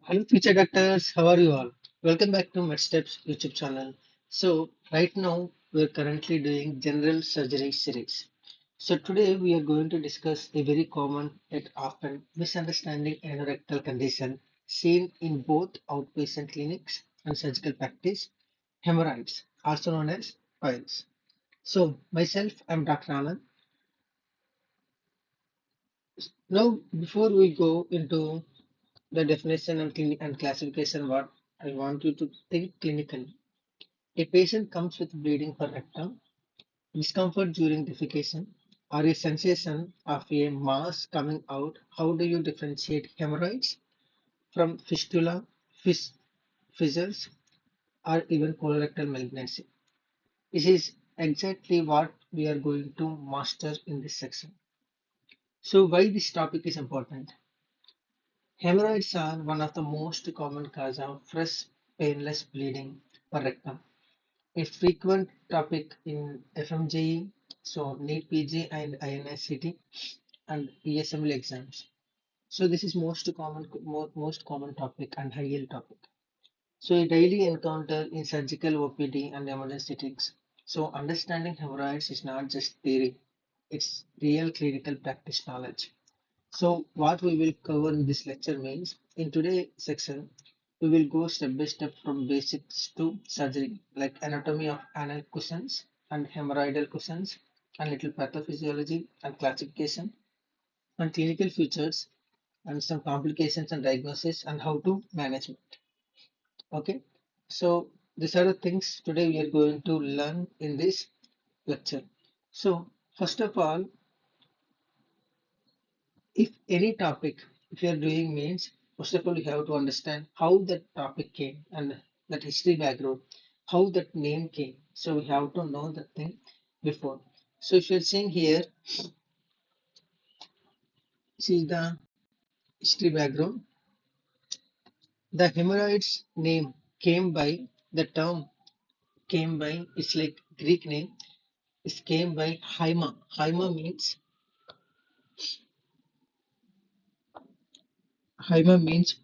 Hello, future doctors. How are you all? Welcome back to MedSteps YouTube channel. So, right now we're currently doing general surgery series. So, today we are going to discuss a very common yet often misunderstanding anorectal condition seen in both outpatient clinics and surgical practice, hemorrhoids, also known as piles. So, myself, I'm Dr. Anand. Now, before we go into the definition and classification, what I want you to think clinically. A patient comes with bleeding per rectum, discomfort during defecation, or a sensation of a mass coming out. How do you differentiate hemorrhoids from fistula, fis- fissures, or even colorectal malignancy? This is exactly what we are going to master in this section. So, why this topic is important? Hemorrhoids are one of the most common cause of fresh, painless bleeding per rectum. A frequent topic in FMGE, so NEET PG and INI-CET and USMLE exams. So this is most common topic and high yield topic. So a daily encounter in surgical OPD and emergency settings. So understanding hemorrhoids is not just theory; it's real clinical practice knowledge. So what we will cover in this lecture means in today's section we will go step by step from basics to surgery like anatomy of anal cushions and hemorrhoidal cushions and little pathophysiology and classification and clinical features and some complications and diagnosis and how to manage it. Okay, so these are the things today we are going to learn in this lecture. So first of all, if any topic, if you are doing means, first of all, you have to understand how that topic came and that history background, how that name came. So we have to know that thing before. So if you're seeing here, this is the history background. The hemorrhoids name came by the term came by it's like Greek name. It came by Hyma. Hyma means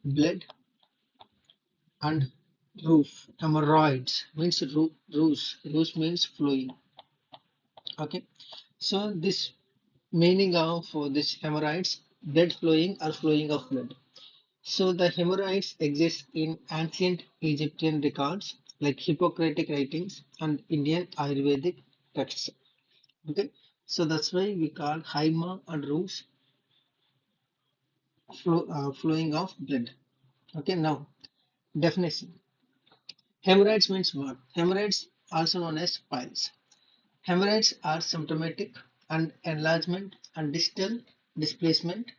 blood and roof. Hemorrhoids means roof means flowing. Okay, so this meaning of this hemorrhoids, blood flowing or flowing of blood. So the hemorrhoids exist in ancient Egyptian records like Hippocratic writings and Indian Ayurvedic texts. Okay, so that's why we call hyma and roofs flowing of blood. Okay, now definition. Hemorrhoids means what? Hemorrhoids, also known as piles. Hemorrhoids are symptomatic and enlargement and distal displacement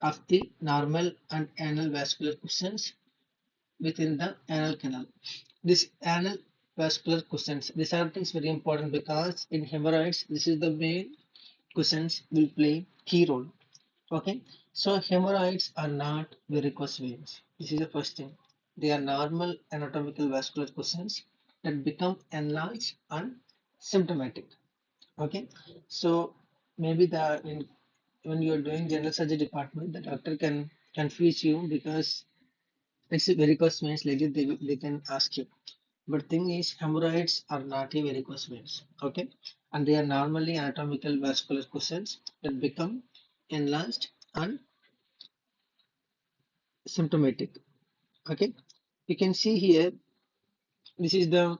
of the normal and anal vascular cushions within the anal canal. This anal vascular cushions, these are things very important because in hemorrhoids, this is the main cushions will play key role. Okay, so hemorrhoids are not varicose veins. This is the first thing. They are normal anatomical vascular cushions that become enlarged and symptomatic. Okay, so maybe when you are doing general surgery department, the doctor can confuse you because it's a varicose veins like that they can ask you. But thing is, hemorrhoids are not a varicose veins. Okay, and they are normally anatomical vascular cushions that become enlarged and symptomatic. Okay, you can see here this is the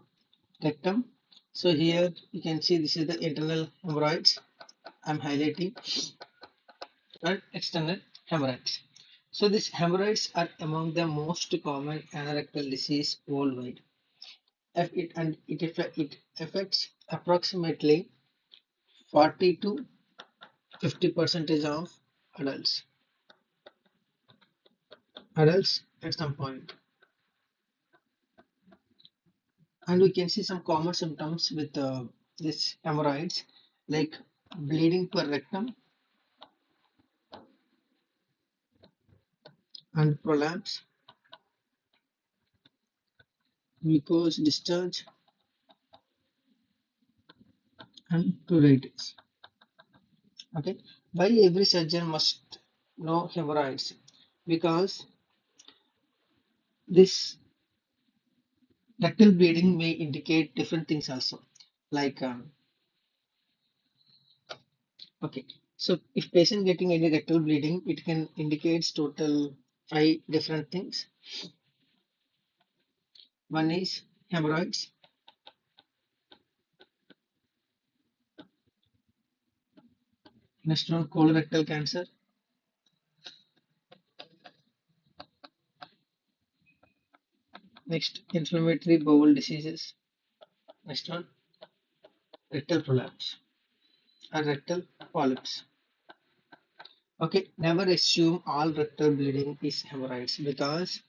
rectum. So here you can see this is the internal hemorrhoids. I'm highlighting and external hemorrhoids. So these hemorrhoids are among the most common anorectal disease worldwide. It affects approximately 40 to 50 percentage of adults. Adults at some point. And we can see some common symptoms with this hemorrhoids like bleeding per rectum and prolapse, mucous discharge, and pruritus. Okay, why every surgeon must know hemorrhoids? Because This rectal bleeding may indicate different things also. Like, okay, so if patient getting any rectal bleeding, it can indicates total 5 different things. One is hemorrhoids. Next one, colorectal cancer. Next, inflammatory bowel diseases. Next one, rectal prolapse or rectal polyps. Okay, never assume all rectal bleeding is hemorrhoids because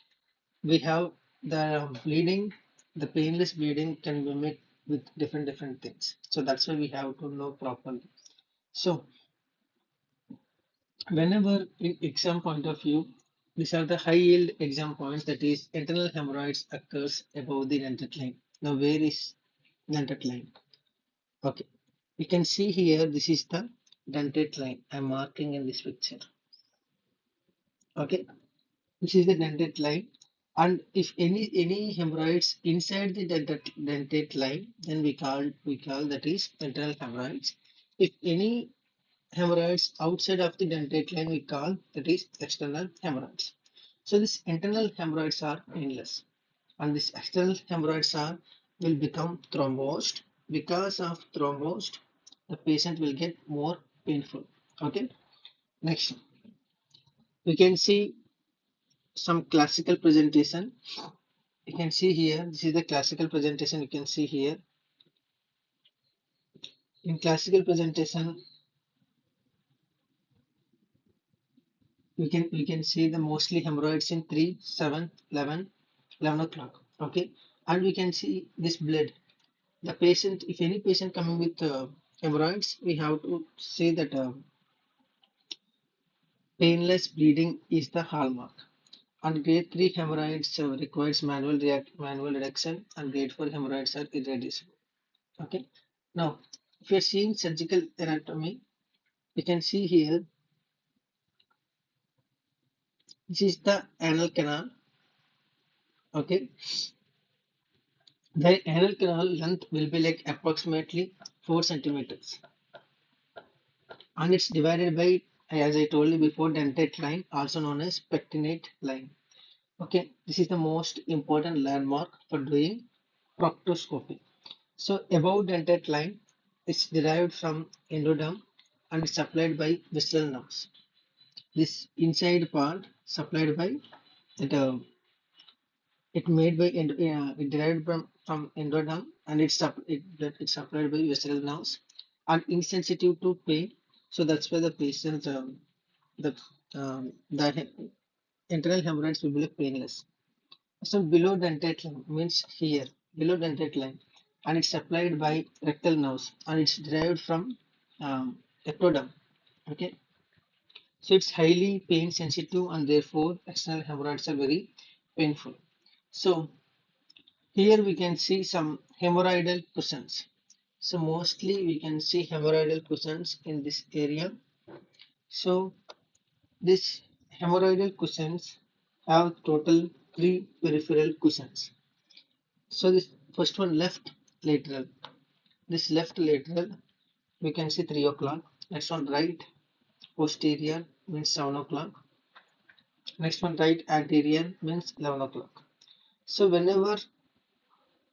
we have the bleeding, the painless bleeding can be mixed with different things. So that's why we have to know properly. So whenever in exam point of view, these are the high yield exam points, that is internal hemorrhoids occurs above the dentate line. Now where is dentate line? Okay, you can see here this is the dentate line. I'm marking in this picture. Okay, this is the dentate line. And if any hemorrhoids inside the dentate line, then we call that is internal hemorrhoids. If any hemorrhoids outside of the dentate line, we call that is external hemorrhoids. So these internal hemorrhoids are painless, and these external hemorrhoids are will become thrombosed. Because of thrombosed, the patient will get more painful. Okay, next we can see some classical presentation. You can see here, this is the classical presentation. You can see here in classical presentation, we can see the mostly hemorrhoids in 3, 7, 11, 11 o'clock. Okay, and we can see this blood. The patient, if any patient coming with hemorrhoids, we have to say that painless bleeding is the hallmark. And grade 3 hemorrhoids requires manual reduction, and grade 4 hemorrhoids are irreducible. Okay. Now, if you are seeing surgical anatomy, you can see here, this is the anal canal. Okay. The anal canal length will be like approximately 4 centimeters. And it's divided by, as I told you before, dentate line, also known as pectinate line. Okay. This is the most important landmark for doing proctoscopy. So above dentate line is derived from endoderm and is supplied by visceral nerves. This inside part supplied by it, it made by it derived from endoderm, and it's supplied by visceral nerves and insensitive to pain. So that's why the patient the internal hemorrhoids will be like painless. So below dentate line means here, below dentate line, and it's supplied by rectal nerves, and it's derived from ectoderm. Okay, so it's highly pain sensitive, and therefore external hemorrhoids are very painful. So here we can see some hemorrhoidal cushions. So mostly we can see hemorrhoidal cushions in this area. So this hemorrhoidal cushions have total 3 peripheral cushions. So this first one, left lateral. This left lateral, we can see 3 o'clock. Next one, right posterior means 7 o'clock. Next one, right anterior means 11 o'clock. So whenever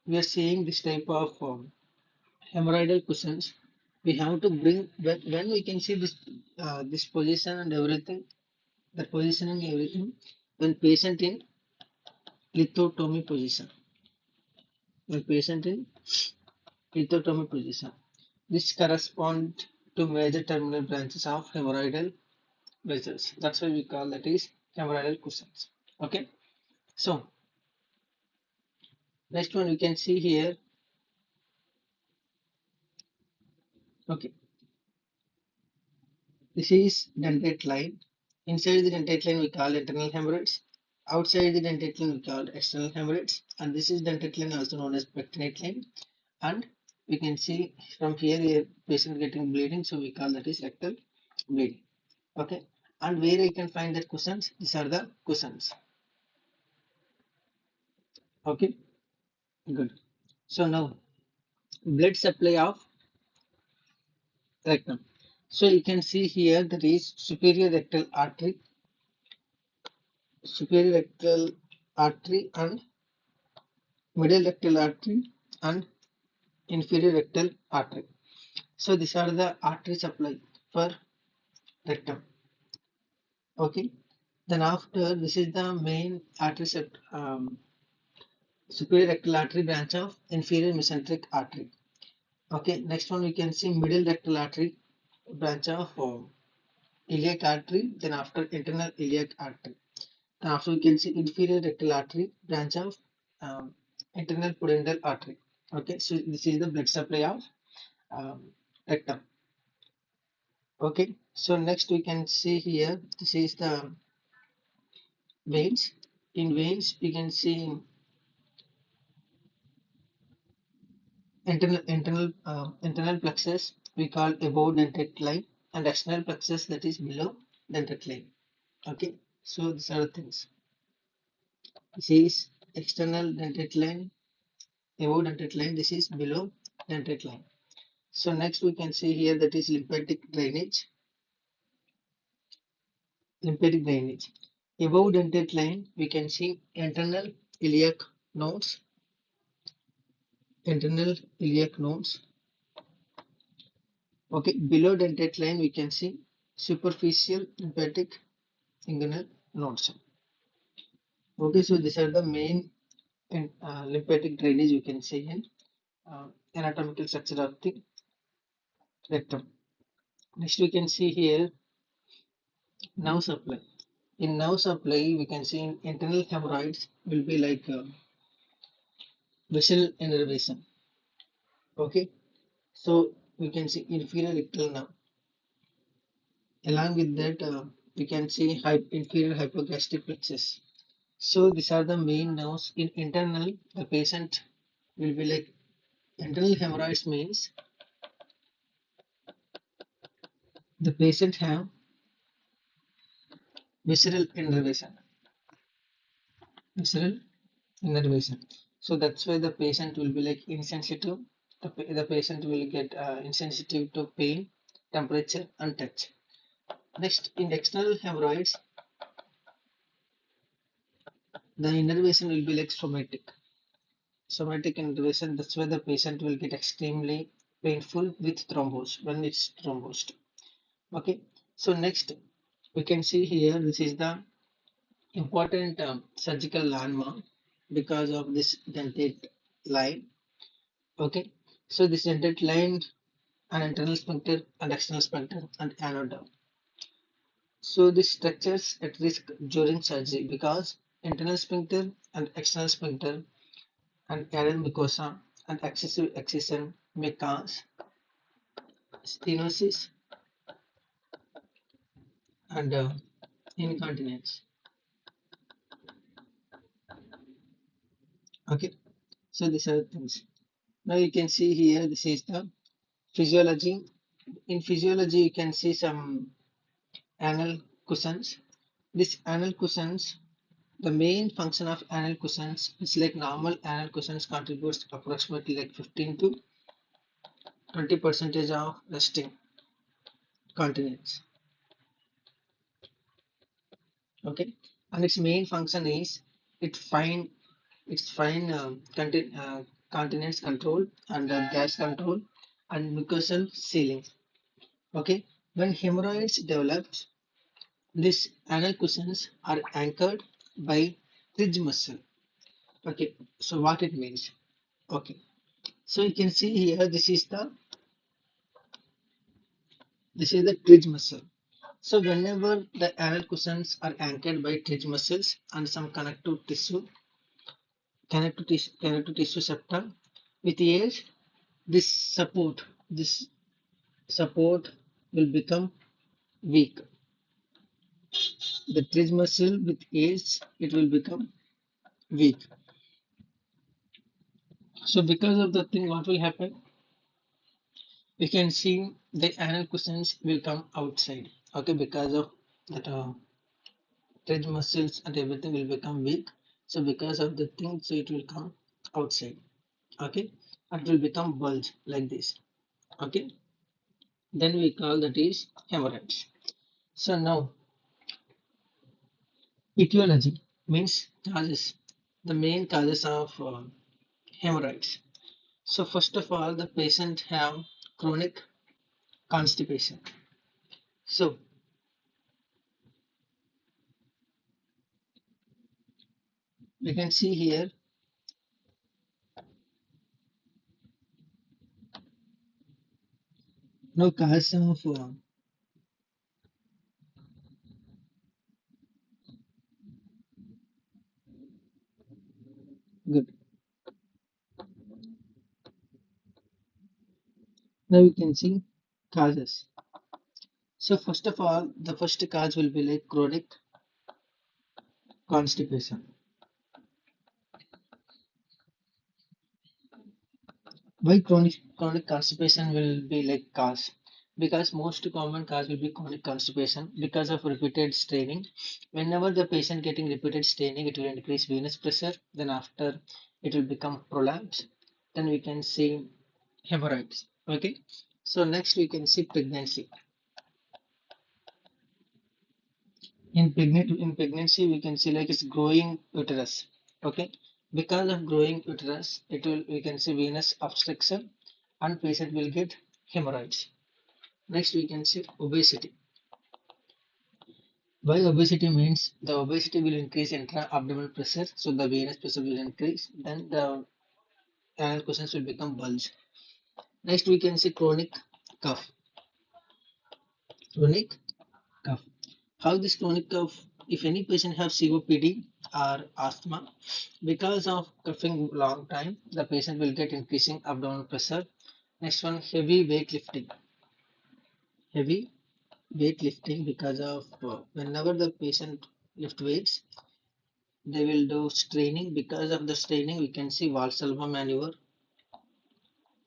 we are seeing this type of hemorrhoidal cushions, we have to bring, when we can see this position and everything, the position and everything, when patient in lithotomy position, when patient in lithotomy position. This corresponds to major terminal branches of hemorrhoidal vessels. That's why we call that is hemorrhoidal cushions. Okay. So next one we can see here. Okay. This is dentate line. Inside the dentate line we call internal hemorrhoids. Outside the dentate line we call external hemorrhoids. And this is dentate line, also known as pectinate line. And we can see from here a patient getting bleeding, so we call that is rectal bleeding. Okay, and where I can find the cushions? These are the cushions. Okay, good. So now blood supply of rectum. So you can see here there is superior rectal artery and middle rectal artery and inferior rectal artery. So these are the artery supply for rectum. Okay. Then after this is the main artery superior rectal artery branch of inferior mesenteric artery. Okay. Next one we can see middle rectal artery branch of iliac artery. Then after internal iliac artery. Then after we can see inferior rectal artery branch of um, internal pudendal artery. Okay. So this is the blood supply of um, rectum. Okay. So next we can see here this is the veins. In veins we can see internal plexus we call above dentate line and external plexus that is below dentate line. Okay, so these are the things. This is external dentate line, above dentate line. This is below dentate line. So next we can see here that is lymphatic drainage. Lymphatic drainage. Above dentate line we can see iliac nodes. Internal iliac nodes. Okay, below dentate line we can see superficial lymphatic inguinal nodes. Okay, so these are the main lymphatic drainage you can see in anatomical structure of the rectum. Next, we can see here nerve supply. In nerve supply, we can see in internal hemorrhoids will be like vessel innervation. Okay, so we can see inferior rectal nerve. Along with that, we can see inferior hypogastric plexus. So these are the main nerves. In internal, the patient will be like internal hemorrhoids means the patient have visceral innervation. Visceral innervation. So that's why the patient will be like insensitive. The patient will get insensitive to pain, temperature, and touch. Next, in external hemorrhoids, the innervation will be like somatic. Somatic innervation. That's why the patient will get extremely painful with thrombose when it's thrombosed. Okay. So next, we can see here. This is the important surgical landmark because of this dentate line. Okay, so this dentate line and internal sphincter and external sphincter and anoderm. So this structures at risk during surgery because internal sphincter and external sphincter and aral mucosa and excessive excision may cause stenosis and incontinence. Okay, so these are the things. Now you can see here this is the physiology. In physiology, you can see some anal cushions. These anal cushions, the main function of anal cushions is like normal anal cushions contributes approximately like 15 to 20 percentage of resting continence. Okay, and its main function is it fine its fine continence control and gas control and mucosal sealing. Okay, when hemorrhoids develops, these anal cushions are anchored by ridge muscle. Okay, so what it means? Okay, so you can see here this is the ridge muscle. So whenever the anal cushions are anchored by ridge muscles and some connective tissue septum, with age this support will become weak. The ridge muscle with age it will become weak. So because of the thing, what will happen? We can see the anal cushions will come outside. Okay, because of that ridge muscles and everything will become weak. So because of the thing, so it will come outside. Okay, it will become bulge like this. Okay, then we call that is hemorrhoids. So now etiology means causes, the main causes of hemorrhoids. So first of all, the patient have chronic constipation. So we can see here no cause of good. Now we can see causes. So first of all, the first cause will be like chronic constipation. Why chronic constipation will be like cause? Because most common cause will be chronic constipation because of repeated straining. Whenever the patient getting repeated straining, it will increase venous pressure. Then after it will become prolapse. Then we can see hemorrhoids. Okay. So next we can see pregnancy. In pregnancy we can see like it's growing uterus. Okay. Because of growing uterus, it will we can see venous obstruction and patient will get hemorrhoids. Next, we can see obesity. Why obesity means the obesity will increase intra-abdominal pressure, so the venous pressure will increase, then the anal cushions will become bulge. Next, we can see chronic cough. Chronic cough. How this chronic cough? If any patient have COPD or asthma, because of coughing long time, the patient will get increasing abdominal pressure. Next one, heavy weightlifting. Heavy weightlifting because of whenever the patient lift weights, they will do straining. Because of the straining, we can see Valsalva maneuver.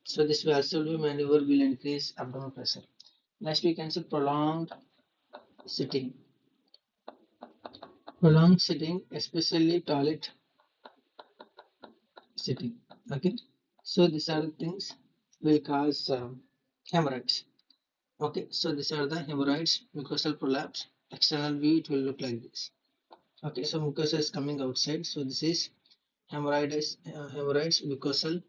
So this Valsalva maneuver will increase abdominal pressure. Next, we can see prolonged sitting. Prolonged sitting, especially toilet sitting. Okay. So these are the things will cause hemorrhoids. Okay. So these are the hemorrhoids, mucosal prolapse. External view, it will look like this. Okay. So mucosa is coming outside. So this is hemorrhoids, mucosal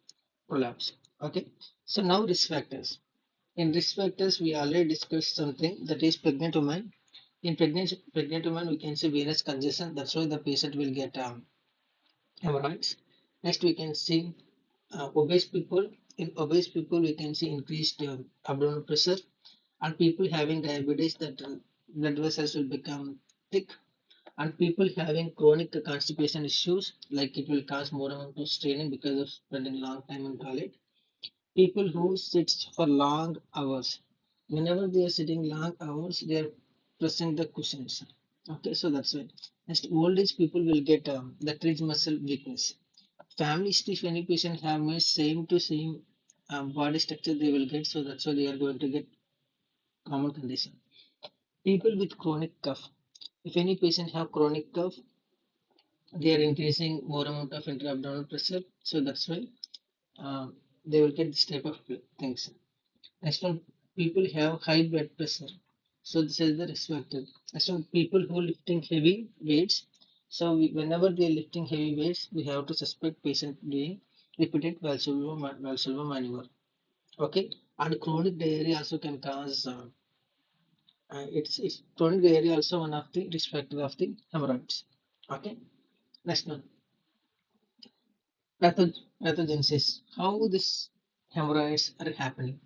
prolapse. Okay. So now risk factors. In risk factors, we already discussed something that is pregnant woman. In pregnant woman, we can see venous congestion. That's why the patient will get hemorrhoids. Next, we can see obese people. In obese people, we can see increased abdominal pressure, and people having diabetes, that blood vessels will become thick, and people having chronic constipation issues, like it will cause more amount of straining because of spending long time in toilet. People who sit for long hours, whenever they are sitting long hours, they are pressing the cushions. Okay, so that's why. Next, old age people will get the ridge muscle weakness. Family history, if any patient have made same to same body structure, they will get. So that's why they are going to get common condition. People with chronic cough. If any patient have chronic cough, they are increasing more amount of intra-abdominal pressure. So that's why uh, they will get this type of things. Next one, people have high blood pressure. So this is the risk factor. Next one, people who lifting heavy weights. So whenever they are lifting heavy weights, we have to suspect patient doing repeated Valsalva maneuver. Okay, and chronic diarrhea also can cause. It's chronic diarrhea also one of the risk factor of the hemorrhoids. Okay, next one, pathogenesis. How this hemorrhoids are happening.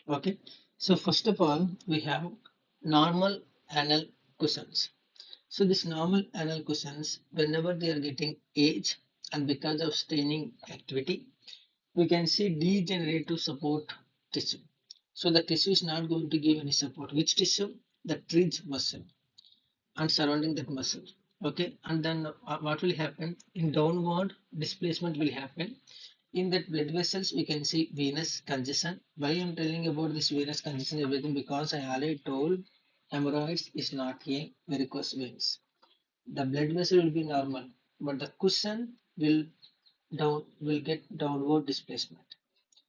Okay, so first of all, we have normal anal cushions. So this normal anal cushions, whenever they are getting age and because of staining activity, we can see degenerative support tissue. So the tissue is not going to give any support. Which tissue? The ridge muscle and surrounding that muscle. Okay, and then what will happen? In downward displacement will happen. In that blood vessels, we can see venous congestion. Why I'm telling about this venous congestion everything, because I already told hemorrhoids is not a varicose veins. The blood vessel will be normal. but the cushion will get downward displacement.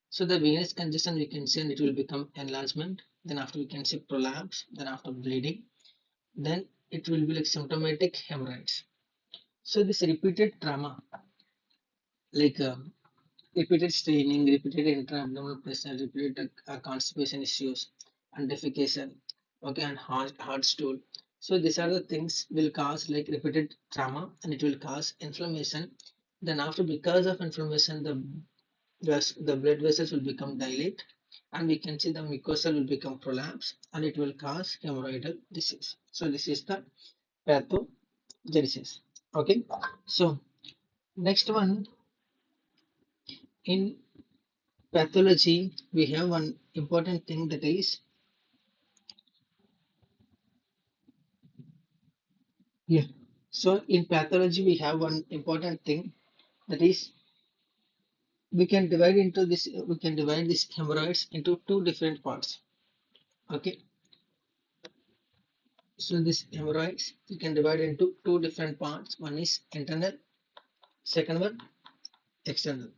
So the venous congestion we can see, and it will become enlargement. Then after we can see prolapse. Then after bleeding, then it will be like symptomatic hemorrhoids. So this repeated trauma, like repeated straining, repeated intra-abdominal pressure, repeated constipation issues, and defecation, okay, and hard stool. So these are the things will cause like repeated trauma, and it will cause inflammation. Then after, because of inflammation, the blood vessels will become dilate, and we can see the mucosa will become prolapse, and it will cause hemorrhoidal disease. So this is the pathogenesis. Okay, so next one, in pathology, we have one important thing, that is, yeah. So in pathology, we have one important thing, that is, we can divide these hemorrhoids into two different parts. Okay, so this hemorrhoids we can divide into two different parts. One is internal, second one external.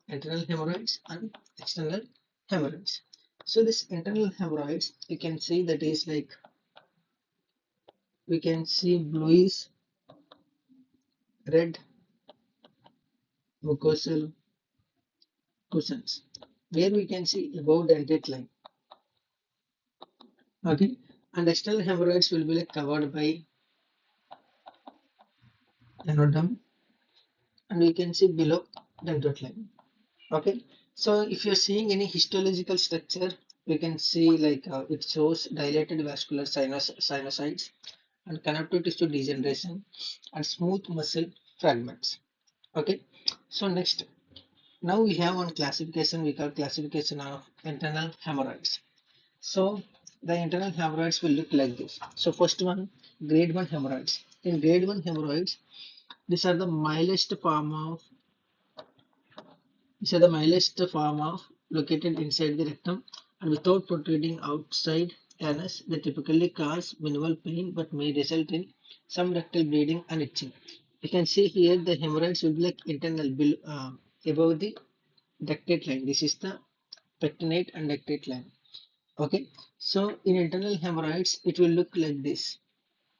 Internal hemorrhoids and external hemorrhoids. So this internal hemorrhoids, you can see that is like, we can see bluish red mucosal cushions, where we can see above dentate line. Okay, and external hemorrhoids will be like covered by anodem, and we can see below dentate line. Okay, so if you're seeing any histological structure, we can see like it shows dilated vascular sinusoids and connective tissue degeneration and smooth muscle fragments. Okay, so next, now we have one classification, we call classification of internal hemorrhoids. So the internal hemorrhoids will look like this. So first one, grade 1 hemorrhoids. In grade 1 hemorrhoids, these are the mildest form of these are the mildest form of located inside the rectum and without protruding outside anus. They typically cause minimal pain but may result in some rectal bleeding and itching. You can see here the hemorrhoids will be like internal above the ductate line. This is the pectinate and ductate line. Okay, so in internal hemorrhoids, it will look like this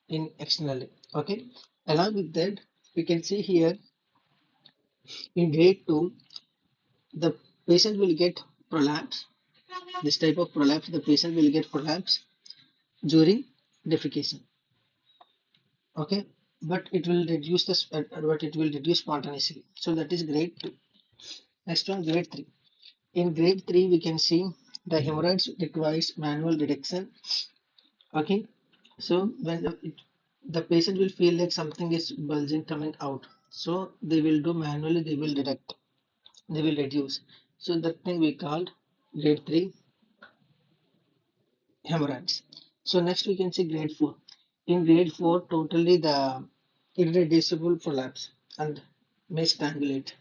in externally. Okay, along with that, we can see here in grade 2, the patient will get prolapse. This type of prolapse, the patient will get prolapse during defecation. Okay, but it will reduce but it will reduce spontaneously. So that is grade 2. Next one, grade 3. In grade 3, we can see the hemorrhoids requires manual detection. Okay, so when the patient will feel like something is bulging coming out, so they will do manually, they will detect, they will reduce. So that thing we called grade 3 hemorrhoids. So next we can see grade 4. In grade 4, totally the irreducible prolapse and may strangulate.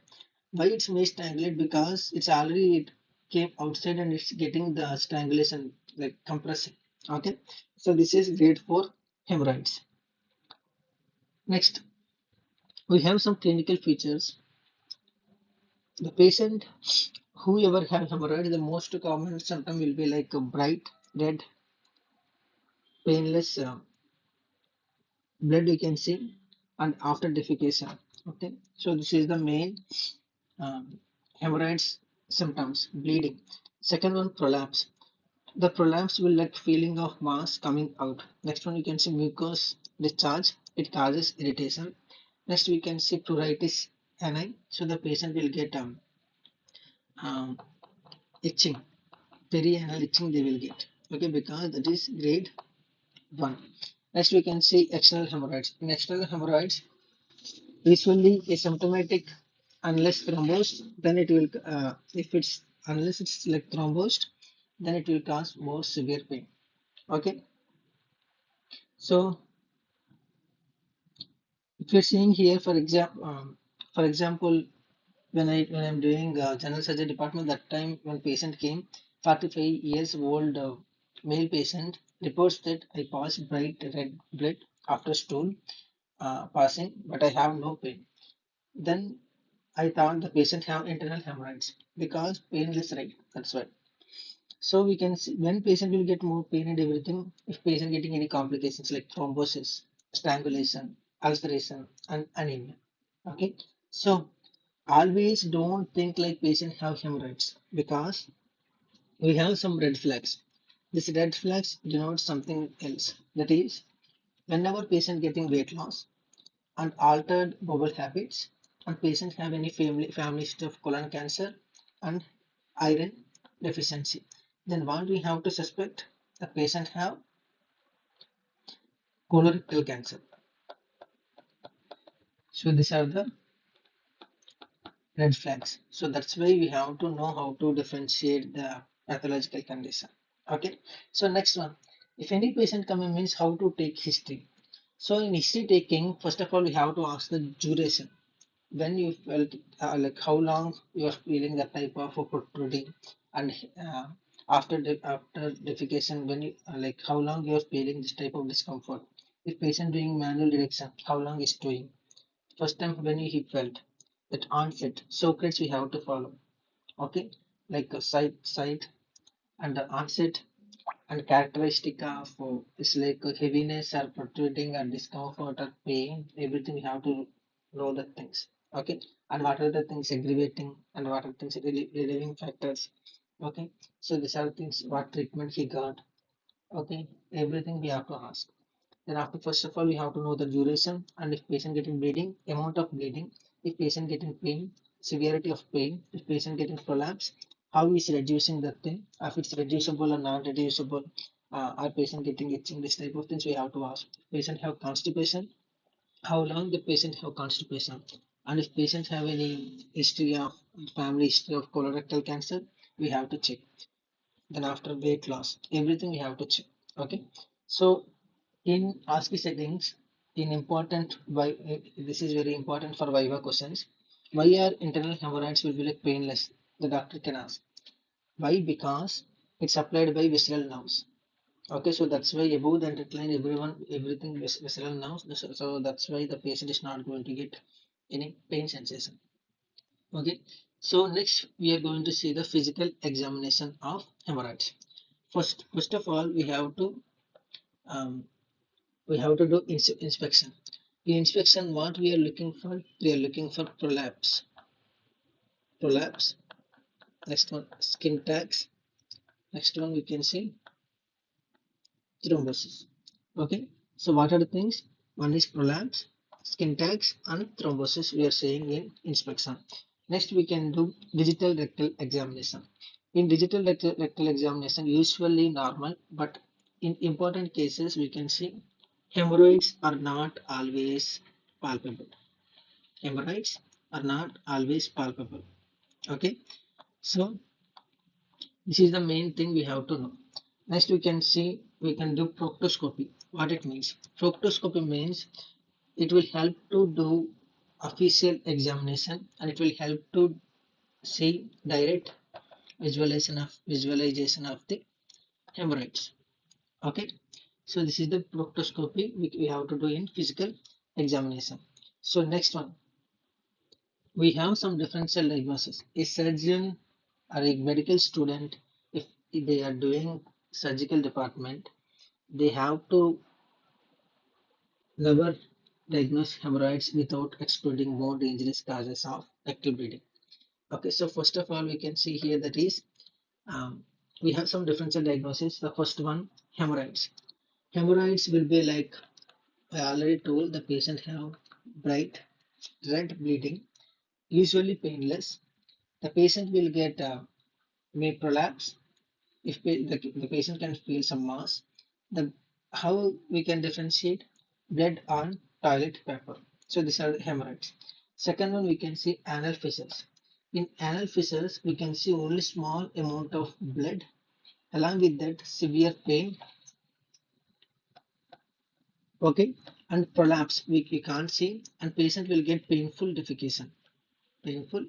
Why it's may strangulate? Because it's already it came outside and it's getting the strangulation like compressing. Okay, so this is grade 4 hemorrhoids. Next, we have some clinical features. The patient, whoever have hemorrhoid, the most common symptom will be like a bright red, painless blood you can see, and after defecation. Okay, so this is the main um, hemorrhoids symptoms, bleeding. Second one, prolapse. The prolapse will like feeling of mass coming out. Next one, you can see mucous discharge. It causes irritation. Next, we can see pruritus ani. So the patient will get um, itching, perianal itching they will get. Okay, because that is grade 1. Next, we can see external hemorrhoids. In external hemorrhoids, usually asymptomatic unless thrombosed, then it will, if it's unless it's like thrombosed, then it will cause more severe pain. Okay, so if you're seeing here, for example, when I'm doing general surgery department, that time when patient came, 45 years old male patient reports that I passed bright red blood after stool, passing, but I have no pain. Then I thought the patient have internal hemorrhoids because painless, right? That's why. So we can see when patient will get more pain and everything, if patient getting any complications like thrombosis, strangulation, ulceration, and anemia. Okay. So always don't think like patient have hemorrhoids because we have some red flags. This red flags denote something else. That is, whenever patient getting weight loss and altered bowel habits, and patients have any family history of colon cancer and iron deficiency, then what we have to suspect the patient have colorectal cancer. So these are the red flags. So that's why we have to know how to differentiate the pathological condition. Okay. So next one, if any patient coming means how to take history. So in history taking, first of all, we have to ask the duration. When you felt like how long you are feeling that type of protruding, and after defecation, when you like how long you are feeling this type of discomfort. If patient doing manual direction, how long is doing. First time when he felt that onset, Socrates we have to follow. Okay, like a site and the onset and characteristic of it's like a heaviness or protruding or discomfort or pain. Everything we have to know the things. Okay, and what are the things aggravating and what are things relieving factors. Okay, so these are things what treatment he got. Okay, everything we have to ask. Then after, first of all, we have to know the duration and if patient getting bleeding, amount of bleeding, if patient getting pain, severity of pain, if patient getting prolapse, how is reducing the thing, if it's reducible or non-reducible, are patient getting itching, this type of things we have to ask. If patient have constipation, how long the patient have constipation, and if patient have any history of family history of colorectal cancer, we have to check. Then after weight loss, everything we have to check. Okay, so in ASCII settings, in important why this is very important for Viva questions. Why are internal hemorrhoids will be like painless? The doctor can ask. Why? Because it's applied by visceral nerves. Okay, so that's why above the interline, everything visceral nerves. So that's why the patient is not going to get any pain sensation. Okay, so next we are going to see the physical examination of hemorrhoids. First of all, um, we have to do inspection. In inspection, what we are looking for? We are looking for prolapse. Prolapse. Next one, skin tags. Next one, we can see thrombosis. Okay. So what are the things? One is prolapse, skin tags, and thrombosis. We are saying in inspection. Next, we can do digital rectal examination. In digital rectal examination, usually normal, but in important cases, we can see hemorrhoids are not always palpable. Hemorrhoids are not always palpable. Okay, so this is the main thing we have to know. Next, we can see we can do proctoscopy. What it means? Proctoscopy means it will help to do official examination and it will help to see direct visualization of the hemorrhoids. Okay, so this is the proctoscopy we have to do in physical examination. So next one, we have some differential diagnosis. A surgeon or a medical student, if they are doing surgical department, they have to never diagnose hemorrhoids without excluding more dangerous causes of rectal bleeding. Okay, so first of all, we can see here that is we have some differential diagnosis. The first one, hemorrhoids. Hemorrhoids will be like I already told the patient have bright red bleeding, usually painless. The patient will get may prolapse if the patient can feel some mass. The how we can differentiate blood on toilet paper. So these are the hemorrhoids. Second one we can see anal fissures. In anal fissures we can see only small amount of blood. Along with that severe pain. Okay, and prolapse we can't see and patient will get painful defecation. Painful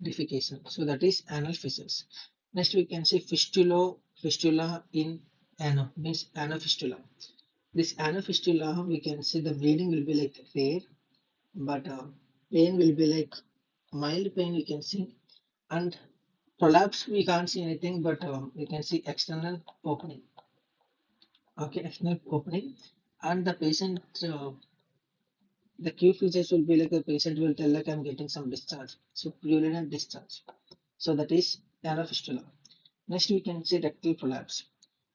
defecation. So that is anal fissures. Next we can see fistula in ano means anal fistula. This anal fistula, we can see the bleeding will be like rare, but pain will be like mild pain we can see, and prolapse we can't see anything, but we can see external opening. Okay, external opening, and the patient, the key features will be like the patient will tell like I'm getting some discharge, so urinary discharge. So that is anal fistula. Next we can see rectal prolapse.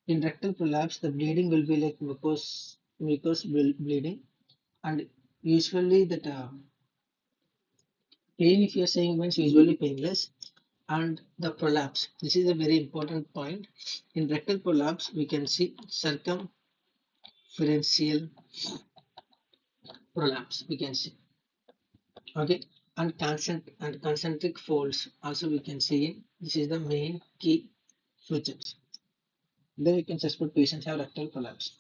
In rectal prolapse, the bleeding will be like mucous bleeding, and usually that pain, if you are saying, means usually painless. And the prolapse, this is a very important point. In rectal prolapse, we can see circumferential prolapse, we can see. Okay, and concentric folds also we can see. This is the main key features. Then we can suspect patients have rectal prolapse.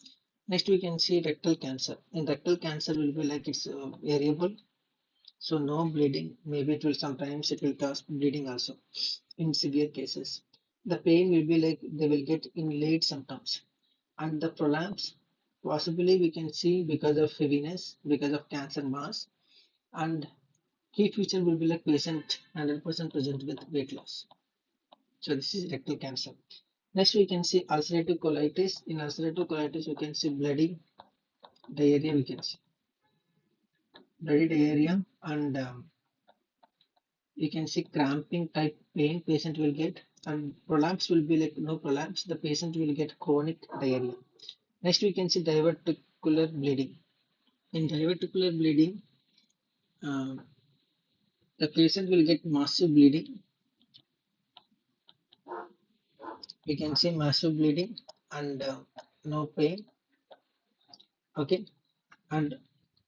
Next, we can see rectal cancer. In rectal cancer, will be like it's variable, so no bleeding. Maybe it will sometimes it will cause bleeding also in severe cases. The pain will be like they will get in late symptoms, and the prolapse possibly we can see because of heaviness, because of cancer mass, and key feature will be like patient 100% present with weight loss. So this is rectal cancer. Next, we can see ulcerative colitis. In ulcerative colitis, we can see bloody diarrhea. We can see bloody diarrhea, and you can see cramping type pain patient will get, and prolapse will be like no prolapse. The patient will get chronic diarrhea. Next, we can see diverticular bleeding. In diverticular bleeding, uh, the patient will get massive bleeding. We can see massive bleeding and no pain. Okay, and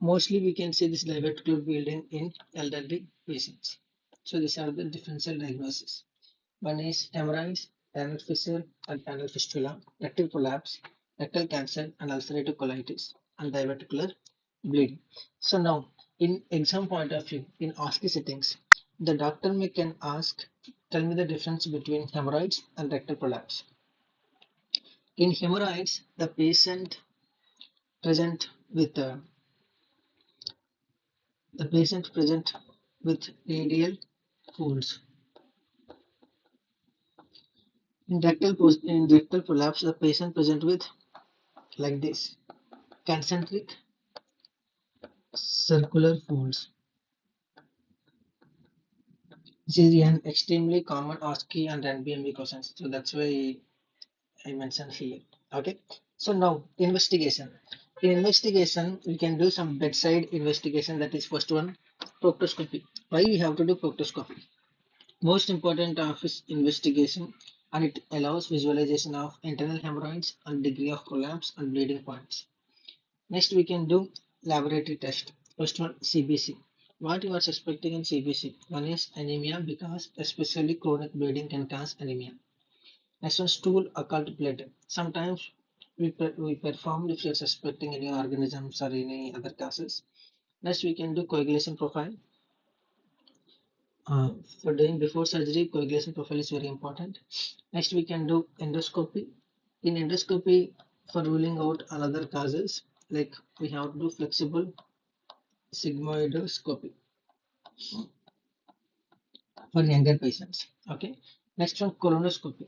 mostly we can see this diverticular bleeding in elderly patients. So these are the differential diagnosis. One is hemorrhoids, anal fissure and anal fistula, rectal prolapse, rectal cancer and ulcerative colitis, and diverticular bleeding. So now, in exam point of view, in OSCE settings, the doctor may can ask, tell me the difference between hemorrhoids and rectal prolapse. In hemorrhoids, the patient present with the patient present with radial folds. In rectal prolapse, the patient present with like this concentric circular folds. This is an extremely common OSCE and NBME questions, so that's why I mentioned here. Okay, so now investigation. In investigation, we can do some bedside investigation. That is first one, proctoscopy. Why we have to do proctoscopy? Most important of is investigation, and it allows visualization of internal hemorrhoids and degree of collapse and bleeding points. Next, we can do laboratory test. First one, CBC. What you are suspecting in CBC? One is anemia because especially chronic bleeding can cause anemia. Next one, stool occult blood. Sometimes we perform if you are suspecting any organisms or any other causes. Next, we can do coagulation profile. For doing before surgery, coagulation profile is very important. Next, we can do endoscopy. In endoscopy, for ruling out another causes, like we have to do flexible sigmoidoscopy for younger patients. Okay. Next one, colonoscopy.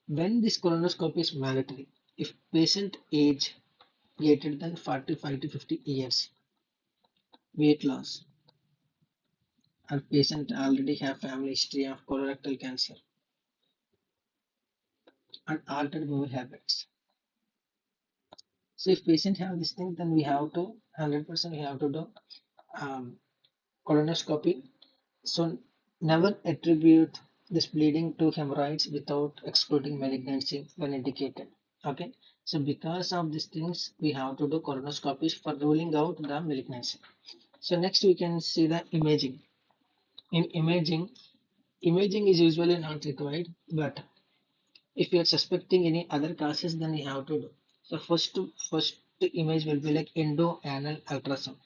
When this colonoscopy is mandatory, if patient age greater than 45 to 50 years, weight loss, and patient already have family history of colorectal cancer and altered bowel habits. So if patient have this thing, then we have to 100% we have to do um, colonoscopy. So never attribute this bleeding to hemorrhoids without excluding malignancy when indicated. Okay. So because of these things, we have to do colonoscopies for ruling out the malignancy. So next we can see the imaging. In imaging is usually not required, but if you are suspecting any other causes, then you have to do. So first image will be like endo-anal ultrasound.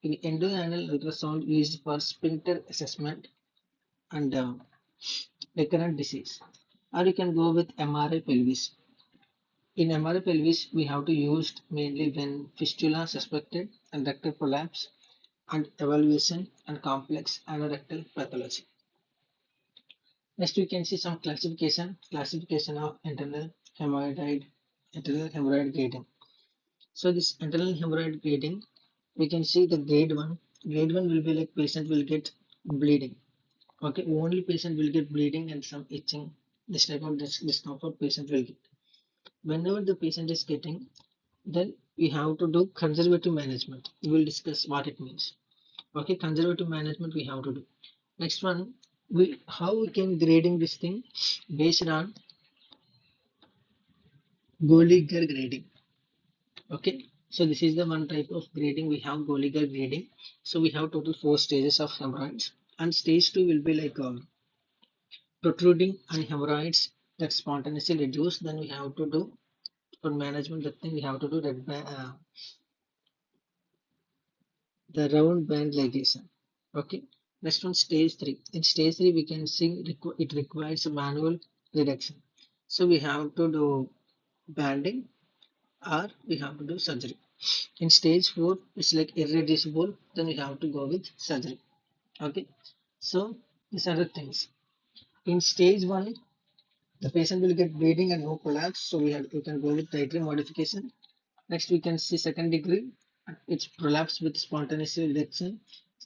In endo-anal ultrasound used for sphincter assessment and recurrent disease. Or you can go with MRI pelvis. In MRI pelvis, we have to use mainly when fistula suspected and rectal prolapse and evaluation and complex anorectal pathology. Next, we can see some classification of internal hemorrhoid grading. So this internal hemorrhoid grading, we can see the grade one. Grade one will be like patient will get bleeding. Okay, only patient will get bleeding and some itching. This type of discomfort patient will get. Whenever the patient is getting, then we have to do conservative management. We will discuss what it means. Okay, conservative management we have to do. Next one, we how we can grading this thing based on Goliger grading. Okay, so this is the one type of grading we have Goliger grading. So we have total four stages of hemorrhoids, and stage two will be like protruding and hemorrhoids that spontaneously reduce. Then we have to do for management. The thing we have to do the round band ligation. Okay. Next one, stage three. In stage three, we can see it requires a manual reduction. So we have to do banding or we have to do surgery. In stage four, it's like irreducible. Then we have to go with surgery. Okay. So these are the things. In stage one, the patient will get bleeding and no collapse. So we can go with dietary modification. Next, we can see second degree. It's prolapse with spontaneous reduction.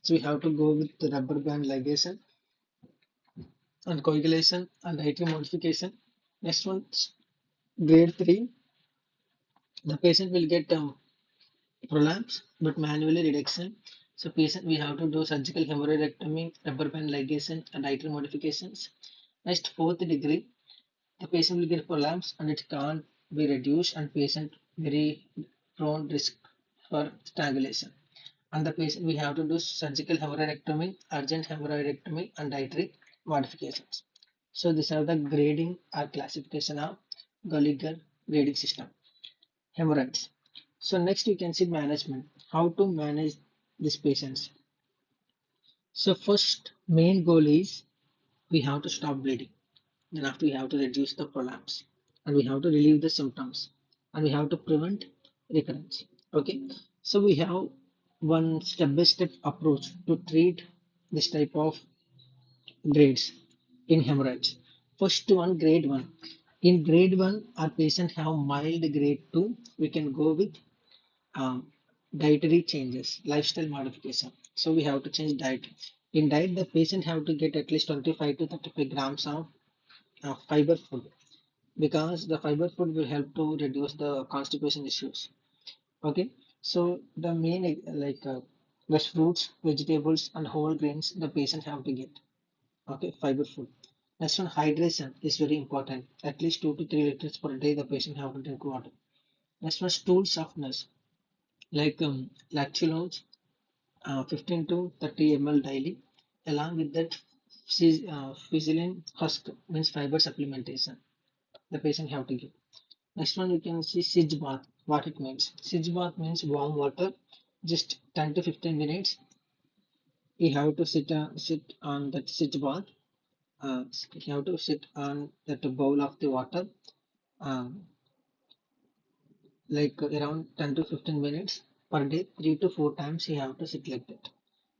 So we have to go with the rubber band ligation and coagulation and dietary modification. Next one, grade 3. The patient will get prolapse but manually reduction. So patient we have to do surgical hemorrhoidectomy, rubber band ligation and dietary modifications. Next, fourth degree. The patient will get prolapse and it can't be reduced and patient very prone risk for strangulation. And the patient we have to do surgical hemorrhoidectomy, urgent hemorrhoidectomy, and dietary modifications. So these are the grading or classification of Gallagher grading system. Hemorrhoids. So next you can see management. How to manage these patients. So first main goal is we have to stop bleeding. Then after we have to reduce the prolapse and we have to relieve the symptoms and we have to prevent recurrence. Okay, so we have one step-by-step approach to treat this type of grades in hemorrhoids. First one, grade one. In grade one, our patient have mild grade two. We can go with dietary changes, lifestyle modification. So we have to change diet. In diet, the patient have to get at least 25 to 35 grams of fiber food because the fiber food will help to reduce the constipation issues. Okay, so the main fresh fruits, vegetables, and whole grains the patient have to get. Okay, fiber food. Next one, hydration is very important. At least 2 to 3 liters per day the patient have to drink water. Next one, stool softness like lactulose, 15 to 30 ml daily. Along with that, physiline husk means fiber supplementation. The patient have to give. Next one you can see Sidge bath. What it means? Sidge bath means warm water, just 10 to 15 minutes. You have to sit on that Sidge bath. You have to sit on that bowl of the water, um, like around 10 to 15 minutes per day, 3 to 4 times. You have to sit like that.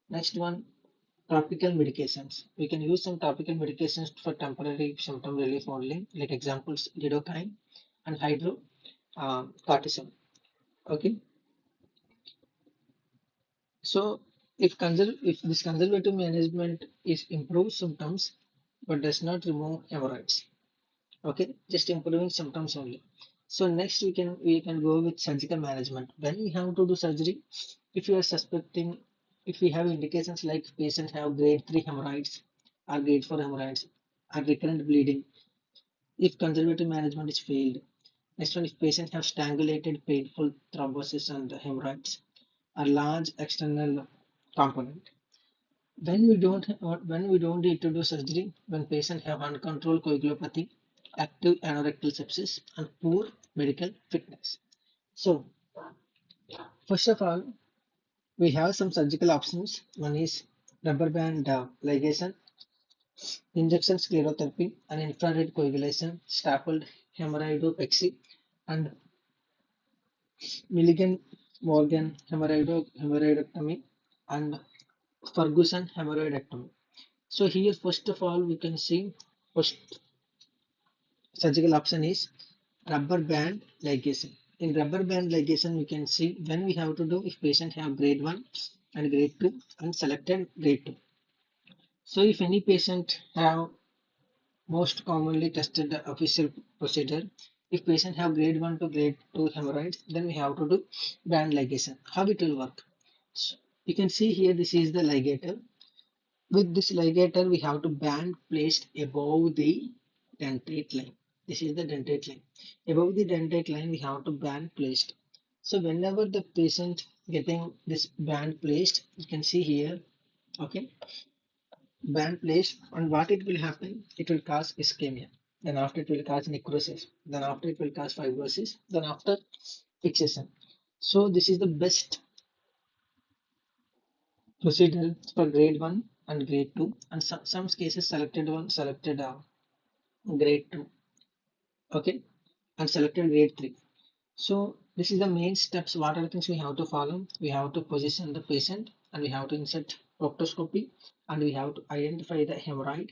Next one, topical medications. We can use some topical medications for temporary symptom relief only, like examples lidocaine and hydro cortisone. Okay, so if this conservative management is improves symptoms but does not remove hemorrhoids, okay, just improving symptoms only. So next we can go with surgical management. When we have to do surgery, if you are suspecting, if we have indications like patient have grade 3 hemorrhoids or grade 4 hemorrhoids or recurrent bleeding, if conservative management is failed. Next one, if patient have strangulated painful thrombosis and hemorrhoids, a large external component. When we don't need to do surgery, when patients have uncontrolled coagulopathy, active anorectal sepsis, and poor medical fitness. So, first of all, we have some surgical options. One is rubber band ligation, injection sclerotherapy, and infrared coagulation, stapled hemorrhoidopexy, and Milligan-Morgan hemorrhoidectomy, and Ferguson hemorrhoidectomy. So here, first of all, we can see first surgical option is rubber band ligation. In rubber band ligation, we can see when we have to do if patient have grade 1 and grade 2 and selected grade 2. So if any patient have most commonly tested the official procedure, if patient have grade 1 to grade 2 hemorrhoids, then we have to do band ligation. How it will work? So you can see here this is the ligator. With this ligator, we have to band placed above the dentate line. This is the dentate line. Above the dentate line, we have to band placed. So whenever the patient getting this band placed, you can see here, okay, band placed, and what it will happen? It will cause ischemia. Then after it will cause necrosis. Then after it will cause fibrosis. Then after fixation. So this is the best procedure for grade 1 and grade 2, and some cases selected one selected grade 2, okay, and selected grade 3. So this is the main steps. What are the things we have to follow? We have to position the patient, and we have to insert proctoscopy, and we have to identify the hemorrhoid,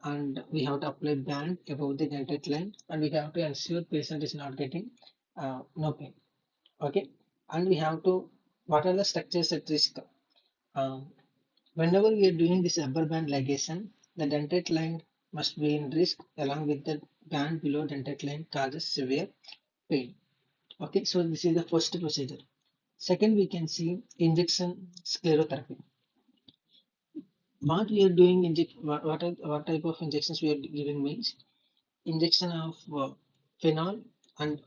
and we have to apply band above the dentate line, and we have to ensure patient is not getting no pain, okay, and we have to what are the structures at risk. um, Whenever we are doing this upper band ligation, the dentate line must be in risk along with the band below dentate line causes severe pain. Okay, so this is the first procedure. Second, we can see injection sclerotherapy. What we are doing, what type of injections we are giving means injection of phenol and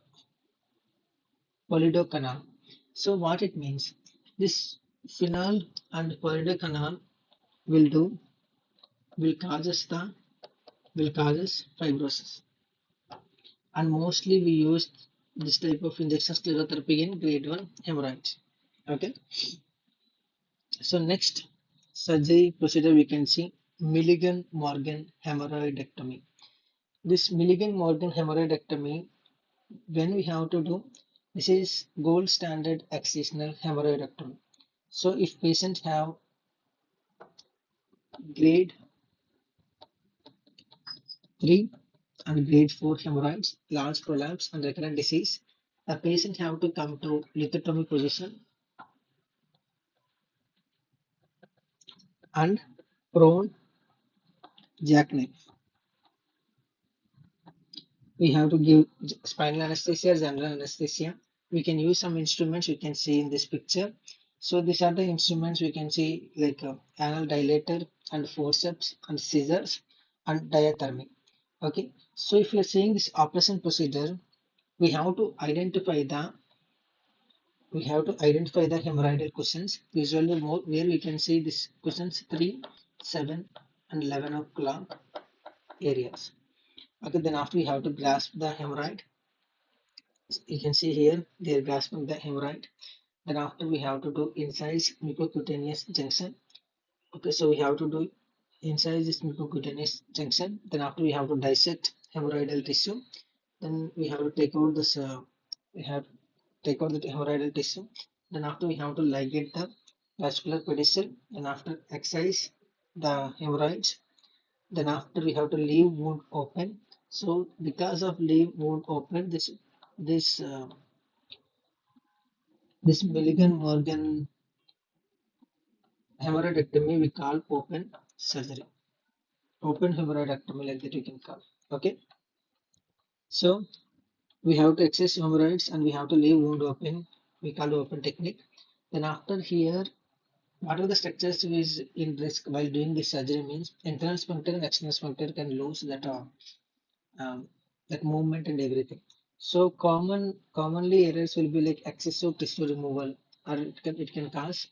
canal. So what it means, this phenol and canal will do will causes the will causes fibrosis, and mostly we use this type of injection sclerotherapy in grade 1 hemorrhoids. Okay, so next surgery procedure we can see Milligan-Morgan hemorrhoidectomy. This Milligan-Morgan hemorrhoidectomy, when we have to do, this is gold standard excisional hemorrhoidectomy. So if patient have grade 3 and grade 4 hemorrhoids, large prolapse and recurrent disease, the patient have to come to lithotomy position and prone jackknife. We have to give spinal anesthesia, general anesthesia. We can use some instruments you can see in this picture. So these are the instruments we can see like anal dilator and forceps and scissors and diathermy. Okay, so if you are seeing this operation procedure, we have to identify the hemorrhoidal cushions. Usually more where we can see this cushions 3, 7 and 11 o'clock areas. Okay, then after we have to grasp the hemorrhoid. You can see here they are grasping the hemorrhoid. Then after we have to do incise mucocutaneous junction. Okay, so we have to do incise this mucocutaneous junction. Then after we have to dissect hemorrhoidal tissue. Then we have to take out this. We have to take out the hemorrhoidal tissue. Then after we have to ligate the vascular pedicel. Then after excise the hemorrhoids. Then after we have to leave wound open. So because of leave wound open, this uh, this Milligan-Morgan hemorrhoidectomy we call open surgery. Open hemorrhoidectomy like that you can call. Okay. So we have to excess hemorrhoids and we have to leave wound open. We call the open technique. Then after here, what are the structures is in risk while doing this surgery means internal sphincter and external sphincter can lose um, that movement and everything. So commonly errors will be like excessive tissue removal, or it can cause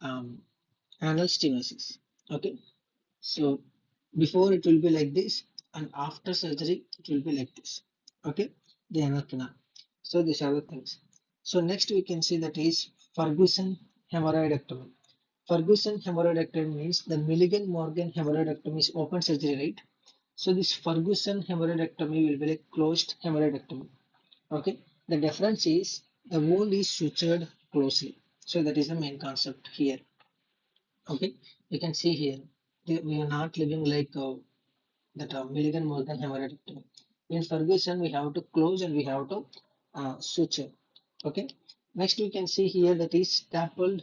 um, anal stenosis. Okay, so before it will be like this, and after surgery it will be like this. Okay, the anal canal. So these are the things. So next we can see that is Ferguson hemorrhoidectomy. Ferguson hemorrhoidectomy means the Milligan-Morgan hemorrhoidectomy is open surgery, right? So this Ferguson hemorrhoidectomy will be like closed hemorrhoidectomy. Okay, the difference is the wound is sutured closely. So that is the main concept here. Okay, you can see here we are not living like that Milligan Morgan hemorrhoidectomy. In Ferguson, we have to close and we have to suture. Okay, next we can see here that is stapled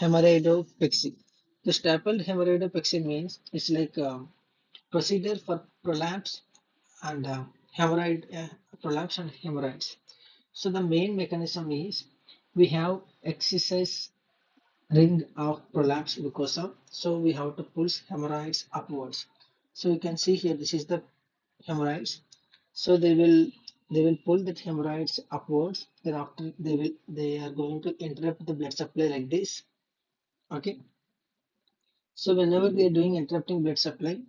hemorrhoidopexy. The stapled hemorrhoidopexy means it's like procedure for prolapse and prolapse and hemorrhoids. So the main mechanism is we have exercise ring of prolapse mucosa. So we have to pull hemorrhoids upwards. So you can see here, this is the hemorrhoids. So they will pull that hemorrhoids upwards. Then after they are going to interrupt the blood supply like this. Okay. So whenever they are doing interrupting blood supply,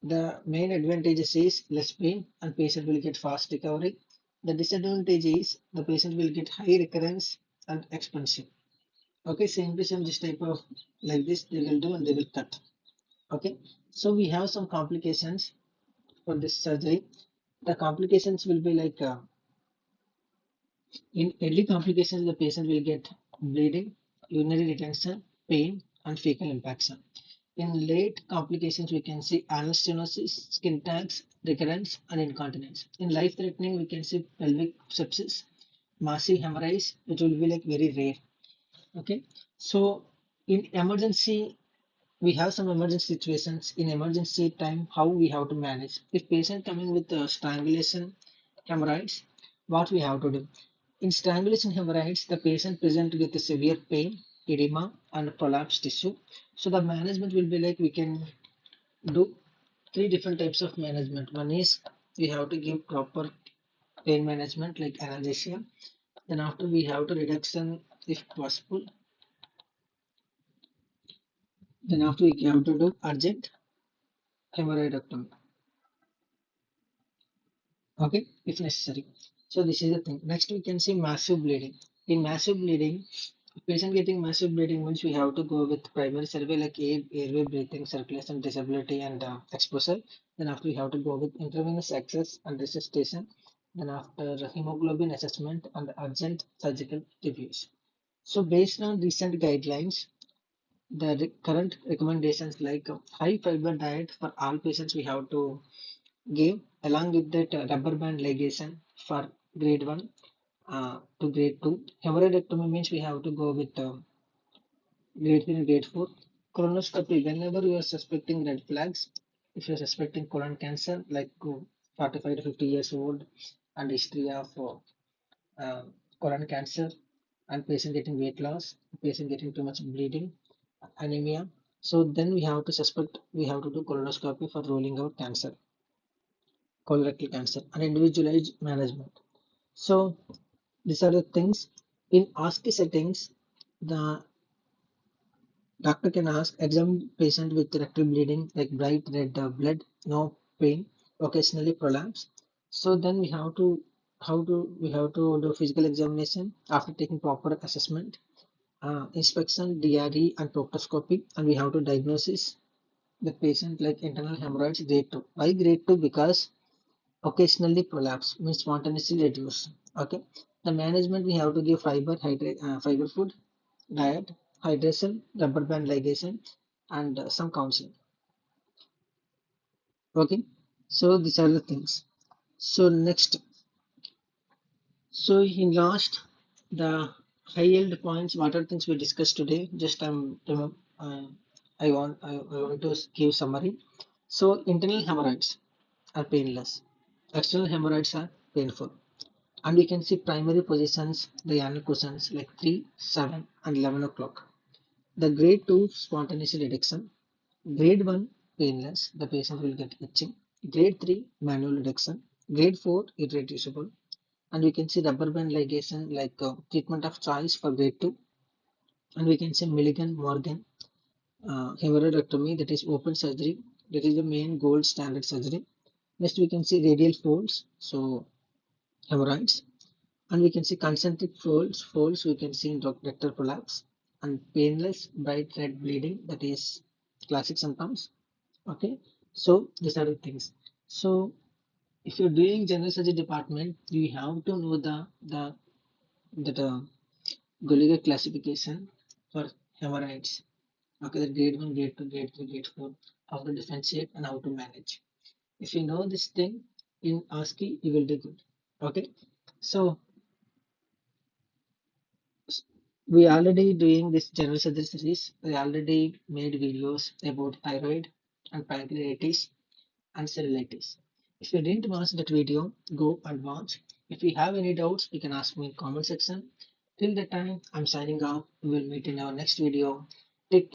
the main advantages is less pain and patient will get fast recovery. The disadvantage is the patient will get high recurrence and expensive. Okay, same this type of like this they will do and they will cut. Okay, so we have some complications for this surgery. The complications will be like in early complications, the patient will get bleeding, urinary retention, pain, and fecal impaction. In late complications, we can see anal stenosis, skin tags, recurrence, and incontinence. In life-threatening, we can see pelvic sepsis, massive hemorrhage, which will be like very rare. Okay, so in emergency, we have some emergency situations. In emergency time, how we have to manage? If patient coming with strangulation hemorrhoids, what we have to do? In strangulation hemorrhoids, the patient present with severe pain, edema, and prolapsed tissue. So the management will be like we can do three different types of management. One is we have to give proper pain management like analgesia. Then after we have to reduction if possible. Then after we have to do urgent hemorrhoidectomy. Okay, if necessary. So this is the thing. Next we can see massive bleeding. In massive bleeding, patient getting massive bleeding means we have to go with primary survey like airway, breathing, circulation, disability, and exposure. Then after we have to go with intravenous access and resuscitation. Then after hemoglobin assessment and urgent surgical reviews. So based on recent guidelines, the current recommendations like high fiber diet for all patients we have to give along with that rubber band ligation for grade 1 to grade 2. Hemorrhoidectomy means we have to go with grade 3 and grade 4. Colonoscopy, whenever you are suspecting red flags, if you are suspecting colon cancer, like 45 to 50 years old and history of uh, colon cancer and patient getting weight loss, patient getting too much bleeding, anemia. So then we have to suspect, we have to do colonoscopy for ruling out cancer, colorectal cancer, and individualized management. So these are the things. In ASCII settings, the doctor can ask examine patient with rectal bleeding like bright red blood, no pain, occasionally prolapse. So then we have to do physical examination after taking proper assessment, inspection, DRE, and proctoscopy, and we have to diagnosis the patient like internal hemorrhoids grade 2. Why grade 2? Because occasionally prolapse means spontaneously reduce. Okay. The management we have to give fiber food, diet, hydration, rubber band ligation, and some counseling. Okay. So these are the things. So next, so in last, the high yield points. What are things we discussed today? Just I want to give summary. So internal hemorrhoids are painless. External hemorrhoids are painful. And we can see primary positions, the Yann cushions like 3, 7, and 11 o'clock. The grade 2 spontaneous reduction, grade 1 painless, the patient will get itching, grade 3 manual reduction, grade 4 irreducible, and we can see rubber band ligation like treatment of choice for grade 2, and we can see Milligan Morgan hemorrhoidectomy, that is open surgery, that is the main gold standard surgery. Next we can see radial folds, so hemorrhoids. And we can see concentric folds we can see in rectal prolapse and painless bright red bleeding, that is classic symptoms. Okay, so these are the things. So If you're doing general surgery department, you have to know the Gallagher classification for hemorrhoids. Okay, the grade 1, grade 2, grade 3, grade 4, how to differentiate and how to manage. If you know this thing in ASCII, you will do good. Okay, so we already doing this general surgery series. We already made videos about thyroid and pancreatitis and cellulitis. If you didn't watch that video, go and watch. If you have any doubts, you can ask me in comment section. Till the time, I'm signing off. We will meet in our next video. Take